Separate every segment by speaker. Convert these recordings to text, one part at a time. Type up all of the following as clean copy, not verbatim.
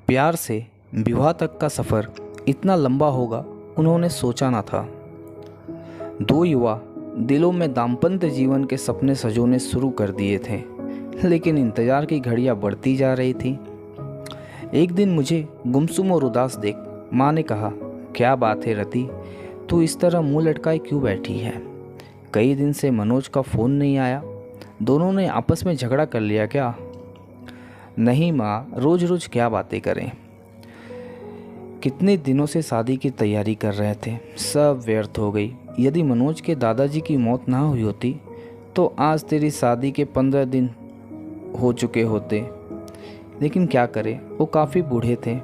Speaker 1: प्यार से विवाह तक का सफ़र इतना लंबा होगा उन्होंने सोचा न था। दो युवा दिलों में दाम्पत्य जीवन के सपने सजोने शुरू कर दिए थे, लेकिन इंतज़ार की घड़ियां बढ़ती जा रही थी। एक दिन मुझे गुमसुम और उदास देख माँ ने कहा, क्या बात है रति, तू इस तरह मुंह लटकाए क्यों बैठी है? कई दिन से मनोज का फ़ोन नहीं आया। दोनों ने आपस में झगड़ा कर लिया क्या? नहीं माँ, रोज़ रोज़ क्या बातें करें। कितने दिनों से शादी की तैयारी कर रहे थे, सब व्यर्थ हो गई। यदि मनोज के दादाजी की मौत ना हुई होती तो आज तेरी शादी के 15 दिन हो चुके होते। लेकिन क्या करें, वो काफ़ी बूढ़े थे।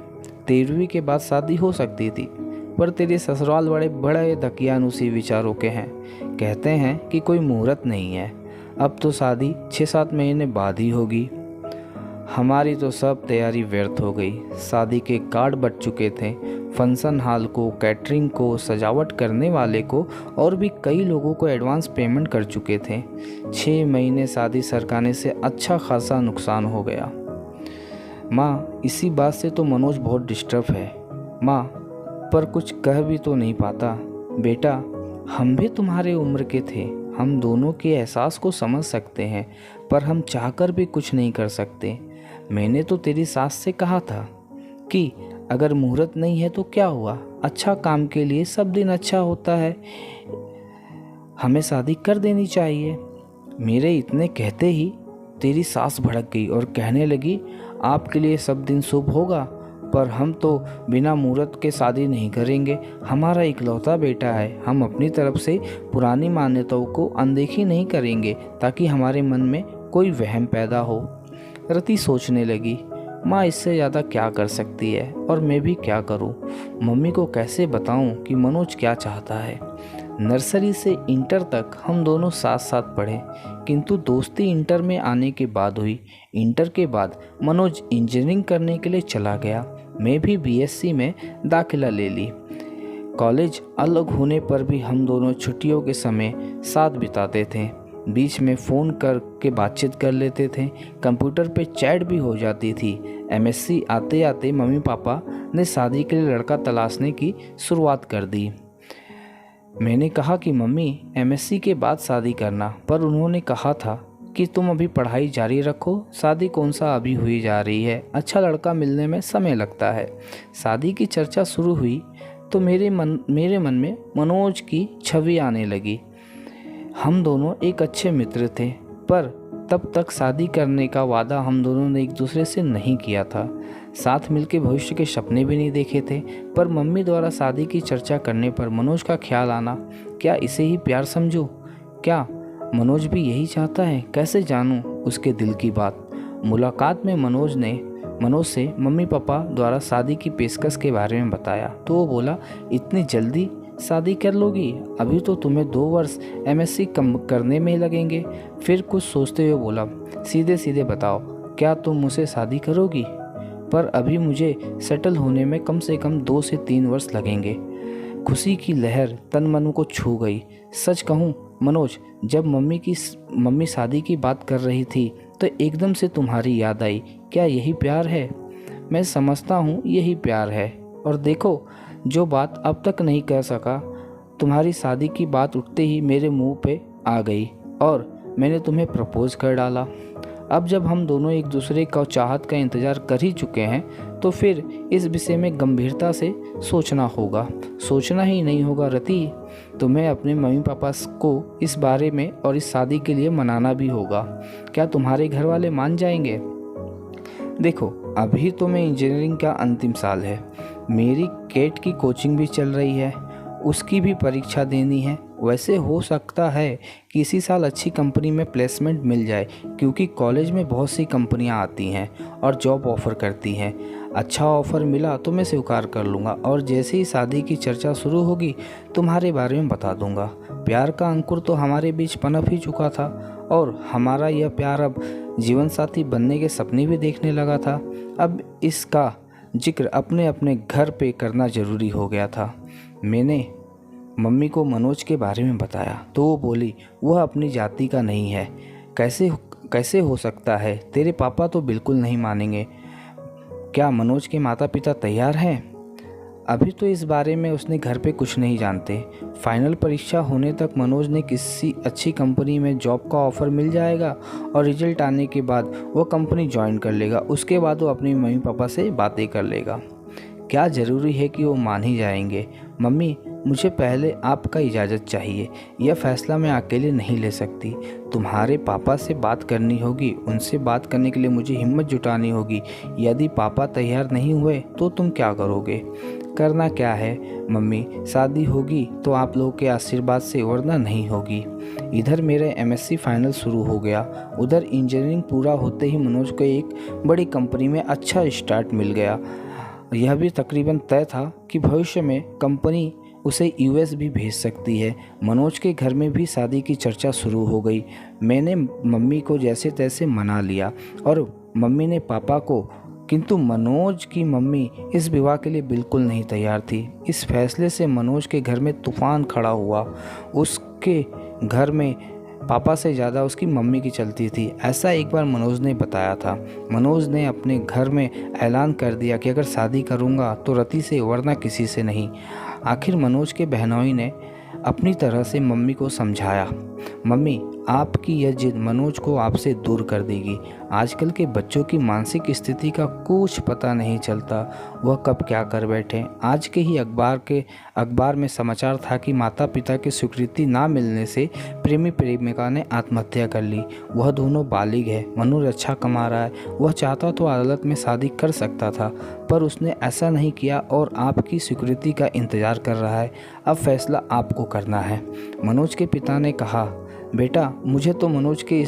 Speaker 1: 13वीं के बाद शादी हो सकती थी, पर तेरे ससुराल बड़े बड़े दकियानुसी विचारों के हैं। कहते हैं कि कोई मुहूर्त नहीं है। अब तो शादी 6-7 महीने बाद ही होगी। हमारी तो सब तैयारी व्यर्थ हो गई। शादी के कार्ड बट चुके थे, फंक्शन हॉल को, कैटरिंग को, सजावट करने वाले को और भी कई लोगों को एडवांस पेमेंट कर चुके थे। 6 महीने शादी सरकाने से अच्छा खासा नुकसान हो गया। माँ, इसी बात से तो मनोज बहुत डिस्टर्ब है। माँ, पर कुछ कह भी तो नहीं पाता। बेटा, हम भी तुम्हारे उम्र के थे, हम दोनों के एहसास को समझ सकते हैं, पर हम चाहकर भी कुछ नहीं कर सकते। मैंने तो तेरी सास से कहा था कि अगर मुहूर्त नहीं है तो क्या हुआ, अच्छा काम के लिए सब दिन अच्छा होता है, हमें शादी कर देनी चाहिए। मेरे इतने कहते ही तेरी सास भड़क गई और कहने लगी, आपके लिए सब दिन शुभ होगा, पर हम तो बिना मुहूर्त के शादी नहीं करेंगे। हमारा इकलौता बेटा है, हम अपनी तरफ से पुरानी मान्यताओं को अनदेखी नहीं करेंगे ताकि हमारे मन में कोई वहम पैदा हो। रति सोचने लगी, माँ इससे ज़्यादा क्या कर सकती है और मैं भी क्या करूँ? मम्मी को कैसे बताऊँ कि मनोज क्या चाहता है? नर्सरी से इंटर तक हम दोनों साथ साथ पढ़े, किंतु दोस्ती इंटर में आने के बाद हुई। इंटर के बाद मनोज इंजीनियरिंग करने के लिए चला गया, मैं भी बीएससी में दाखिला ले ली। कॉलेज अलग होने पर भी हम दोनों छुट्टियों के समय साथ बिताते थे। बीच में फ़ोन करके बातचीत कर लेते थे, कंप्यूटर पे चैट भी हो जाती थी। एमएससी आते आते मम्मी पापा ने शादी के लिए लड़का तलाशने की शुरुआत कर दी। मैंने कहा कि मम्मी, एमएससी के बाद शादी करना, पर उन्होंने कहा था कि तुम अभी पढ़ाई जारी रखो, शादी कौन सा अभी हुई जा रही है, अच्छा लड़का मिलने में समय लगता है। शादी की चर्चा शुरू हुई तो मेरे मन में मनोज की छवि आने लगी। हम दोनों एक अच्छे मित्र थे, पर तब तक शादी करने का वादा हम दोनों ने एक दूसरे से नहीं किया था। साथ मिलकर भविष्य के सपने भी नहीं देखे थे, पर मम्मी द्वारा शादी की चर्चा करने पर मनोज का ख्याल आना, क्या इसे ही प्यार समझूं? क्या मनोज भी यही चाहता है? कैसे जानूं उसके दिल की बात? मुलाकात में मनोज से मम्मी पापा द्वारा शादी की पेशकश के बारे में बताया तो वो बोला, इतनी जल्दी शादी कर लोगी? अभी तो तुम्हें 2 वर्ष एमएससी कम करने में लगेंगे। फिर कुछ सोचते हुए बोला, सीधे सीधे बताओ, क्या तुम मुझसे शादी करोगी? पर अभी मुझे सेटल होने में कम से कम 2 से 3 वर्ष लगेंगे। खुशी की लहर तन मन को छू गई। सच कहूँ मनोज, जब मम्मी शादी की बात कर रही थी तो एकदम से तुम्हारी याद आई। क्या यही प्यार है? मैं समझता हूँ यही प्यार है। और देखो, जो बात अब तक नहीं कह सका, तुम्हारी शादी की बात उठते ही मेरे मुंह पे आ गई और मैंने तुम्हें प्रपोज कर डाला। अब जब हम दोनों एक दूसरे का चाहत का इंतज़ार कर ही चुके हैं तो फिर इस विषय में गंभीरता से सोचना होगा। सोचना ही नहीं होगा रति, तुम्हें अपने मम्मी पापा को इस बारे में और इस शादी के लिए मनाना भी होगा। क्या तुम्हारे घर वाले मान जाएंगे? देखो, अभी तो मैं इंजीनियरिंग का अंतिम साल है, मेरी केट की कोचिंग भी चल रही है, उसकी भी परीक्षा देनी है। वैसे हो सकता है कि इसी साल अच्छी कंपनी में प्लेसमेंट मिल जाए, क्योंकि कॉलेज में बहुत सी कंपनियां आती हैं और जॉब ऑफ़र करती हैं। अच्छा ऑफ़र मिला तो मैं स्वीकार कर लूँगा और जैसे ही शादी की चर्चा शुरू होगी तुम्हारे बारे में बता दूँगा। प्यार का अंकुर तो हमारे बीच पनप ही चुका था और हमारा यह प्यार अब जीवन साथी बनने के सपने भी देखने लगा था। अब इसका जिक्र अपने अपने घर पे करना ज़रूरी हो गया था। मैंने मम्मी को मनोज के बारे में बताया तो वो बोली, वह अपनी जाति का नहीं है। कैसे हो सकता है? तेरे पापा तो बिल्कुल नहीं मानेंगे। क्या मनोज के माता पिता तैयार हैं? अभी तो इस बारे में उसने घर पे कुछ नहीं जानते। फाइनल परीक्षा होने तक मनोज ने किसी अच्छी कंपनी में जॉब का ऑफ़र मिल जाएगा और रिजल्ट आने के बाद वो कंपनी ज्वाइन कर लेगा। उसके बाद वो अपनी मम्मी पापा से बातें कर लेगा। क्या ज़रूरी है कि वो मान ही जाएंगे? मम्मी, मुझे पहले आपका इजाज़त चाहिए। यह फ़ैसला मैं अकेले नहीं ले सकती। तुम्हारे पापा से बात करनी होगी। उनसे बात करने के लिए मुझे हिम्मत जुटानी होगी। यदि पापा तैयार नहीं हुए तो तुम क्या करोगे? करना क्या है मम्मी, शादी होगी तो आप लोगों के आशीर्वाद से, वरना नहीं होगी। इधर मेरे एमएससी फाइनल शुरू हो गया, उधर इंजीनियरिंग पूरा होते ही मनोज को एक बड़ी कंपनी में अच्छा स्टार्ट मिल गया। यह भी तकरीबन तय था कि भविष्य में कंपनी उसे यूएस भी भेज सकती है। मनोज के घर में भी शादी की चर्चा शुरू हो गई। मैंने मम्मी को जैसे तैसे मना लिया और मम्मी ने पापा को, किंतु मनोज की मम्मी इस विवाह के लिए बिल्कुल नहीं तैयार थी। इस फैसले से मनोज के घर में तूफान खड़ा हुआ। उसके घर में पापा से ज़्यादा उसकी मम्मी की चलती थी। ऐसा एक बार मनोज ने बताया था। मनोज ने अपने घर में ऐलान कर दिया कि अगर शादी करूँगा तो रति से, वरना किसी से नहीं। आखिर मनोज के बहनोई ने अपनी तरह से मम्मी को समझाया। मम्मी, आपकी यह जिद मनोज को आपसे दूर कर देगी। आजकल के बच्चों की मानसिक स्थिति का कुछ पता नहीं चलता, वह कब क्या कर बैठे। आज के ही अखबार में समाचार था कि माता पिता की स्वीकृति ना मिलने से प्रेमी प्रेमिका ने आत्महत्या कर ली। वह दोनों बालिग है। मनोज अच्छा कमा रहा है। वह चाहता तो अदालत में शादी कर सकता था, पर उसने ऐसा नहीं किया और आपकी स्वीकृति का इंतज़ार कर रहा है। अब फैसला आपको करना है। मनोज के पिता ने कहा, बेटा, मुझे तो मनोज के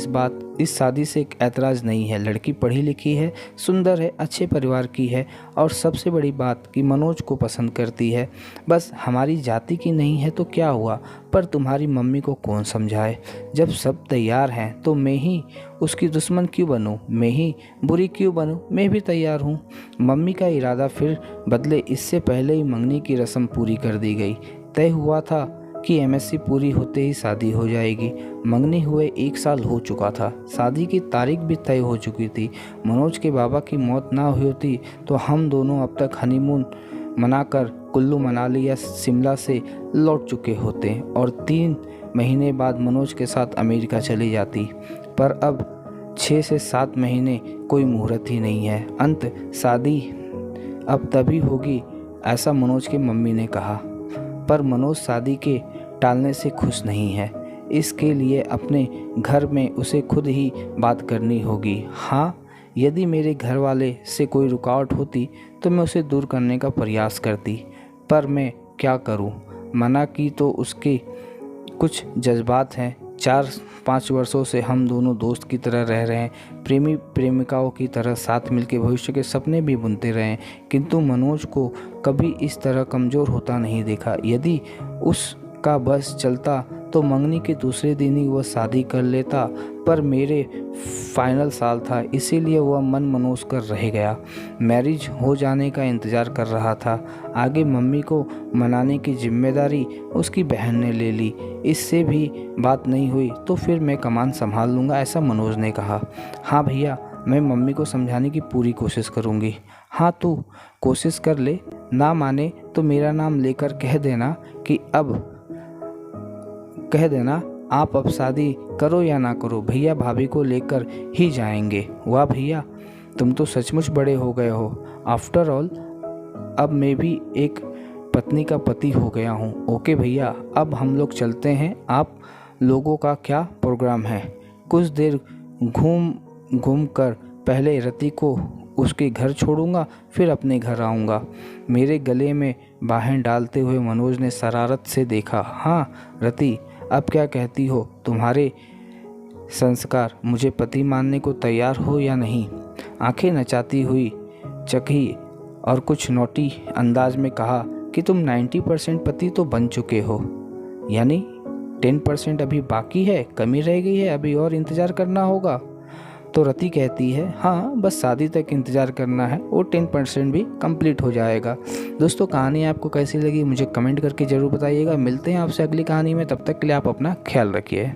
Speaker 1: इस शादी से एक ऐतराज़ नहीं है। लड़की पढ़ी लिखी है, सुंदर है, अच्छे परिवार की है और सबसे बड़ी बात कि मनोज को पसंद करती है। बस हमारी जाति की नहीं है तो क्या हुआ, पर तुम्हारी मम्मी को कौन समझाए। जब सब तैयार हैं तो मैं ही उसकी दुश्मन क्यों बनूं? मैं ही बुरी क्यों बनूं? मैं भी तैयार हूं। मम्मी का इरादा फिर बदले इससे पहले ही मंगनी की रस्म पूरी कर दी गई। तय हुआ था कि एमएससी पूरी होते ही शादी हो जाएगी। मंगनी हुए 1 साल हो चुका था। शादी की तारीख भी तय हो चुकी थी। मनोज के बाबा की मौत ना हुई होती तो हम दोनों अब तक हनीमून मनाकर कुल्लू मनाली या शिमला से लौट चुके होते और 3 महीने बाद मनोज के साथ अमेरिका चली जाती। पर अब 6 से 7 महीने कोई मुहूर्त ही नहीं है। अंत शादी अब तभी होगी, ऐसा मनोज की मम्मी ने कहा। पर मनोज शादी के टालने से खुश नहीं है। इसके लिए अपने घर में उसे खुद ही बात करनी होगी। हाँ, यदि मेरे घर वाले से कोई रुकावट होती तो मैं उसे दूर करने का प्रयास करती, पर मैं क्या करूं? मना की तो उसके कुछ जज्बात हैं। 4-5 वर्षों से हम दोनों दोस्त की तरह रह रहे हैं, प्रेमी प्रेमिकाओं की तरह साथ मिलकर भविष्य के सपने भी बुनते रहे, किंतु मनोज को कभी इस तरह कमज़ोर होता नहीं देखा। यदि उसका बस चलता तो मंगनी के दूसरे दिन ही वह शादी कर लेता, पर मेरे फाइनल साल था, इसीलिए वह मन मनोज कर रह गया। मैरिज हो जाने का इंतज़ार कर रहा था। आगे मम्मी को मनाने की जिम्मेदारी उसकी बहन ने ले ली। इससे भी बात नहीं हुई तो फिर मैं कमान संभाल लूँगा, ऐसा मनोज ने कहा। हाँ भैया, मैं मम्मी को समझाने की पूरी कोशिश करूँगी। हाँ, तू कोशिश कर ले, ना माने तो मेरा नाम लेकर कह देना आप अब शादी करो या ना करो, भैया भाभी को लेकर ही जाएंगे। वाह भैया, तुम तो सचमुच बड़े हो गए हो। आफ्टर ऑल अब मैं भी एक पत्नी का पति हो गया हूँ। ओके भैया, अब हम लोग चलते हैं। आप लोगों का क्या प्रोग्राम है? कुछ देर घूम कर पहले रति को उसके घर छोड़ूंगा, फिर अपने घर आऊँगा। मेरे गले में बाहें डालते हुए मनोज ने शरारत से देखा। हाँ रति, अब क्या कहती हो? तुम्हारे संस्कार, मुझे पति मानने को तैयार हो या नहीं? आंखें नचाती हुई चखी और कुछ नोटी अंदाज में कहा कि तुम 90% पति तो बन चुके हो, यानी 10% अभी बाकी है, कमी रह गई है, अभी और इंतज़ार करना होगा। तो रति कहती है, हाँ बस शादी तक इंतज़ार करना है, वो 10% भी कंप्लीट हो जाएगा। दोस्तों, कहानी आपको कैसी लगी मुझे कमेंट करके ज़रूर बताइएगा। मिलते हैं आपसे अगली कहानी में, तब तक के लिए आप अपना ख्याल रखिए।